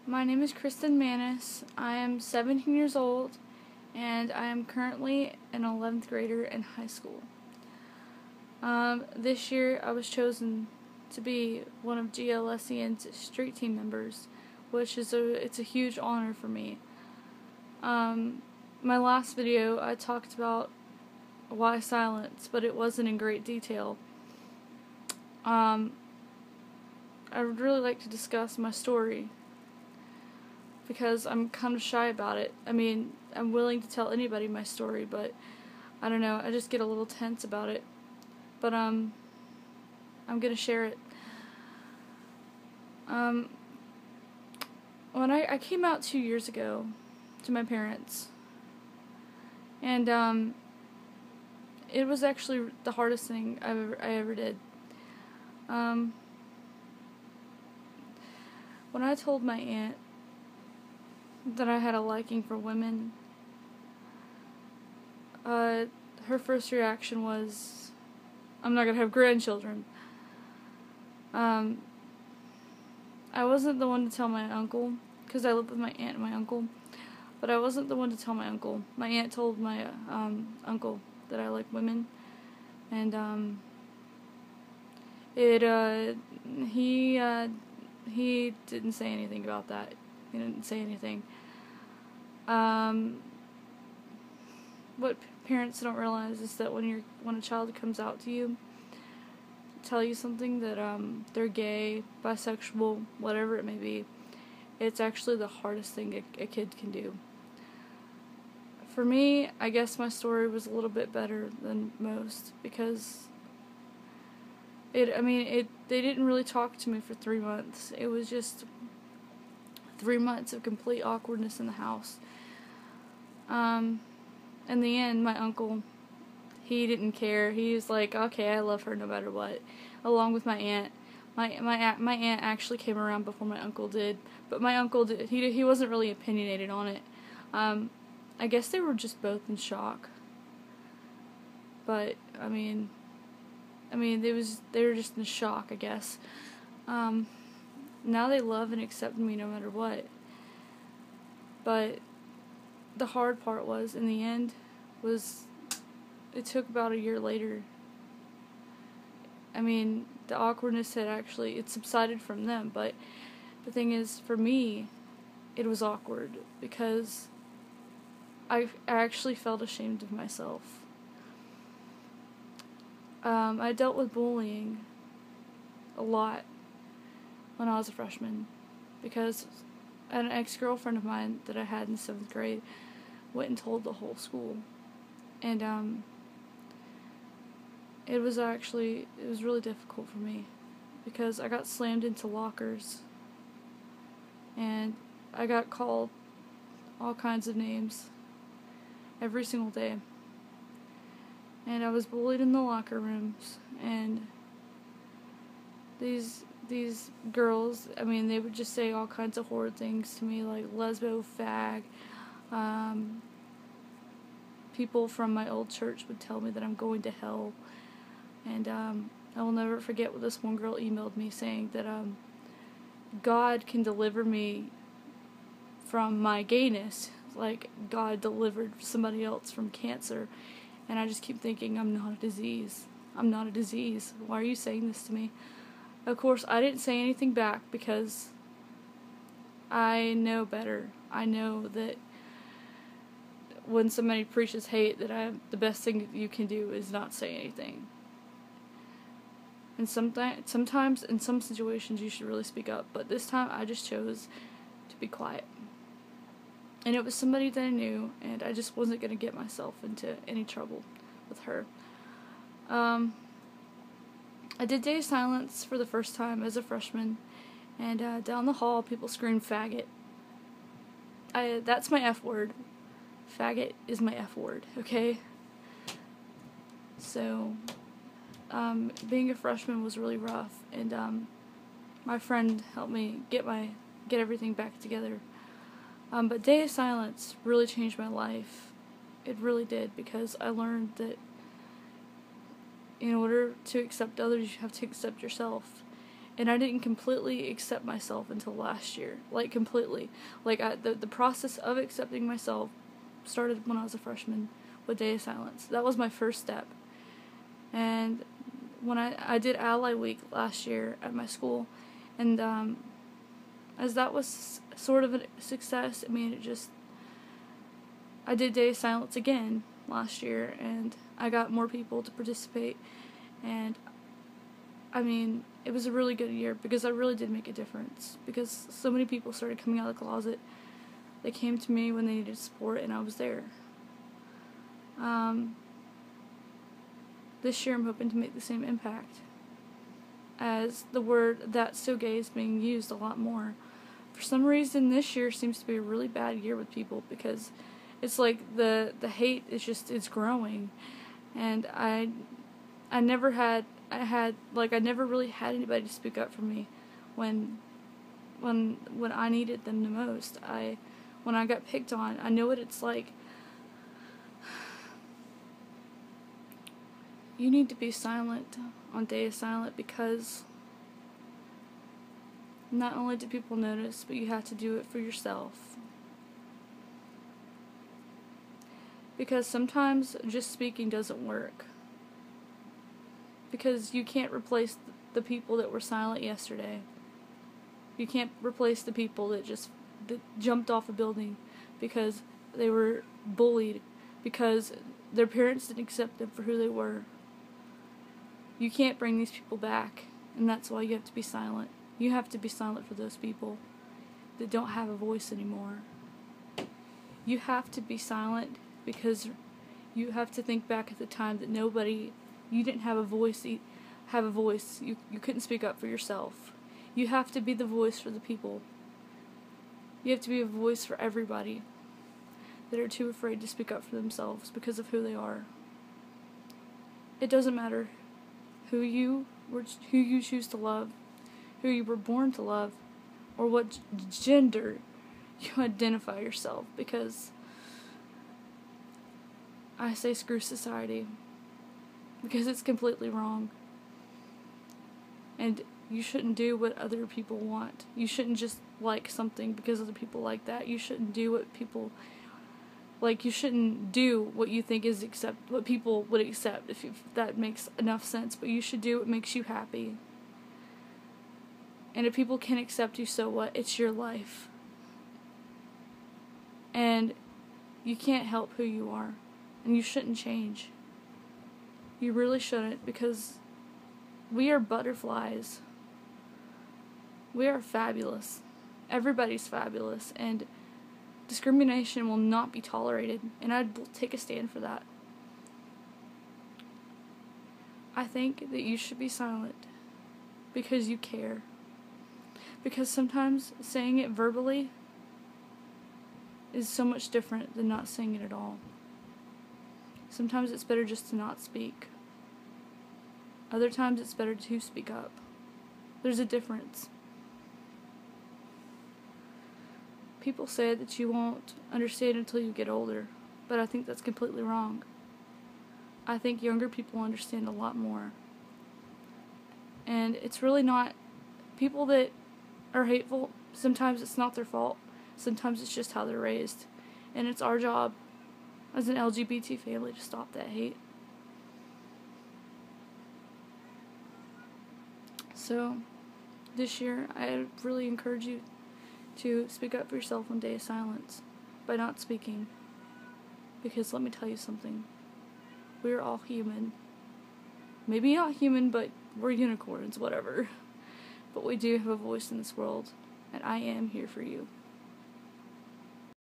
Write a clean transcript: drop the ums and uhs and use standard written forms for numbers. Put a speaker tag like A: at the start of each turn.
A: My name is Kristen Manis. I am 17 years old, and I am currently an 11th grader in high school. This year, I was chosen to be one of GLSEN's street team members, which is it's a huge honor for me. My last video, I talked about why silence, but it wasn't in great detail. I would really like to discuss my story, because I'm kind of shy about it. I mean, I'm willing to tell anybody my story, but I don't know, I just get a little tense about it. But I'm gonna share it. When I came out 2 years ago to my parents, and it was actually the hardest thing I ever did. When I told my aunt that I had a liking for women, her first reaction was, I'm not going to have grandchildren. I wasn't the one to tell my uncle, because I lived with my aunt and my uncle, but I wasn't the one to tell my uncle. My aunt told my uncle that I like women, and he didn't say anything about that. He didn't say anything. What parents don't realize is that when a child comes out to you, tell you something that they're gay, bisexual, whatever it may be, it's actually the hardest thing a kid can do. For me, I guess my story was a little bit better than most, because they didn't really talk to me for 3 months. It was just 3 months of complete awkwardness in the house. In the end, my uncle, he didn't care. He was like, okay, I love her no matter what. Along with my aunt. My aunt actually came around before my uncle did, but my uncle did. He wasn't really opinionated on it. I guess they were just both in shock. But I mean, they were just in shock, I guess. Now they love and accept me no matter what. But the hard part was, in the end, it took about a year later. I mean, the awkwardness it subsided from them, but the thing is, for me, it was awkward, because I actually felt ashamed of myself. I dealt with bullying a lot when I was a freshman, because an ex-girlfriend of mine that I had in 7th grade went and told the whole school, and it was really difficult for me, because I got slammed into lockers, and I got called all kinds of names every single day, and I was bullied in the locker rooms, and these girls, they would just say all kinds of horrid things to me, like lesbo, fag. People from my old church would tell me that I'm going to hell, and I will never forget what this one girl emailed me, saying that God can deliver me from my gayness, like God delivered somebody else from cancer. And I just keep thinking, I'm not a disease. I'm not a disease. Why are you saying this to me? Of course, I didn't say anything back, because I know better. I know that when somebody preaches hate, that the best thing that you can do is not say anything. And sometimes, in some situations, you should really speak up. But this time, I just chose to be quiet. And it was somebody that I knew, and I just wasn't going to get myself into any trouble with her. I did day of silence for the first time as a freshman, and down the hall, people screamed faggot. That's my F word. Faggot is my F word, okay? So, being a freshman was really rough, and my friend helped me get everything back together. But day of silence really changed my life. It really did, because I learned that in order to accept others, you have to accept yourself. And I didn't completely accept myself until last year. Like, completely. Like, the process of accepting myself started when I was a freshman with Day of Silence. That was my first step. And when I did Ally Week last year at my school, and as that was sort of a success, I did Day of Silence again last year, and I got more people to participate, and it was a really good year because I really did make a difference, because so many people started coming out of the closet. They came to me when they needed support, and I was there. This year I'm hoping to make the same impact, as the word "that's so gay" is being used a lot more. For some reason, this year seems to be a really bad year with people, because it's like the hate it's growing, and I never really had anybody to speak up for me when I needed them the most. When I got picked on, I know what it's like. You need to be silent on Day of Silent, because not only do people notice, but you have to do it for yourself. Because sometimes just speaking doesn't work. Because you can't replace the people that were silent yesterday. You can't replace the people that jumped off a building because they were bullied, because their parents didn't accept them for who they were. You can't bring these people back, and that's why you have to be silent. You have to be silent for those people that don't have a voice anymore. You have to be silent because you have to think back at the time that you didn't have a voice. You couldn't speak up for yourself. You have to be the voice for the people. You have to be a voice for everybody that are too afraid to speak up for themselves because of who they are. It doesn't matter who you choose to love, who you were born to love, or what gender you identify yourself, because I say screw society, because it's completely wrong. And you shouldn't do what other people want. You shouldn't just like something because other people like that. You shouldn't do what people you shouldn't do what you think is what people would accept, if that makes enough sense. But you should do what makes you happy. And if people can't accept you, so what? It's your life. And you can't help who you are. And you shouldn't change. You really shouldn't, because we are butterflies. We are fabulous. Everybody's fabulous. And discrimination will not be tolerated, and I'd take a stand for that. I think that you should be silent because you care. Because sometimes saying it verbally is so much different than not saying it at all. Sometimes it's better just to not speak. Other times it's better to speak up. There's a difference. People say that you won't understand until you get older, but I think that's completely wrong. I think younger people understand a lot more. And it's really not, people that are hateful, sometimes it's not their fault. Sometimes it's just how they're raised. And it's our job as an LGBT family to stop that hate. So, this year, I really encourage you to speak up for yourself on Day of Silence by not speaking. Because let me tell you something. We're all human. Maybe not human, but we're unicorns, whatever. But we do have a voice in this world, and I am here for you.